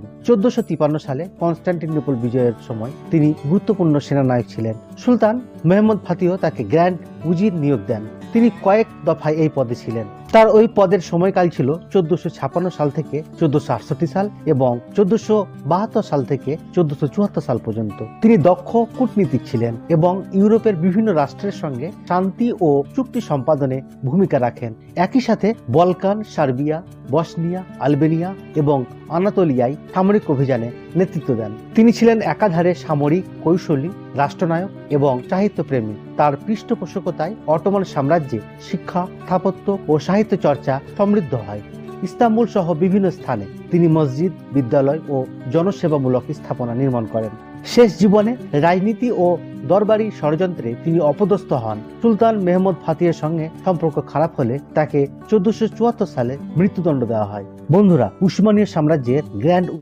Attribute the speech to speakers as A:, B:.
A: 1453 সালে কনস্টান্টিনোপল বিজয়ের সময় তিনি গুরুত্বপূর্ণ সেনানায়ক ছিলেন। সুলতান মেহমুদ ফাতিহ তাকে গ্র্যান্ড উজির নিয়োগ দেন। তিনি কয়েক দফায় এই পদে ছিলেন। তার ওই পদের সময়কাল ছিল 1456 সাল থেকে 1468 সাল এবং 1472 সাল থেকে 1474 সাল পর্যন্ত। তিনি দক্ষ কূটনীতিক ছিলেন এবং ইউরোপের বিভিন্ন রাষ্ট্রের সঙ্গে শান্তি ও চুক্তি সম্পাদনে ভূমিকা রাখেন। একই সাথে বলকান, সার্বিয়া, বসনিয়া, আলবেনিয়া এবং আনাতোলিয়ায় সামরিক অভিযানে নেতৃত্ব দেন। তিনি ছিলেন একাধারে সামরিক, কৌশলী, রাষ্ট্রনায়ক এবং সাহিত্যপ্রেমী। তার পৃষ্ঠপোষকতায় অটোমান সাম্রাজ্যে শিক্ষা, স্থাপত্য ও সাহিত্য চর্চা সমৃদ্ধ হয়। ইস্তাম্বুল সহ বিভিন্ন স্থানে তিনি মসজিদ, বিদ্যালয় ও জনসেবামূলক স্থাপনা নির্মাণ করেন। শেষ জীবনে রাজনীতি ও দরবারি ষড়যন্ত্রে তিনি অপদস্থ হন। সুলতান মেহমুদ ফাতিহের সঙ্গে সম্পর্ক খারাপ হলে তাকে 1474 সালে মৃত্যুদণ্ড দেওয়া হয়। বন্ধুরা, উসমানীয় সাম্রাজ্যের গ্র্যান্ড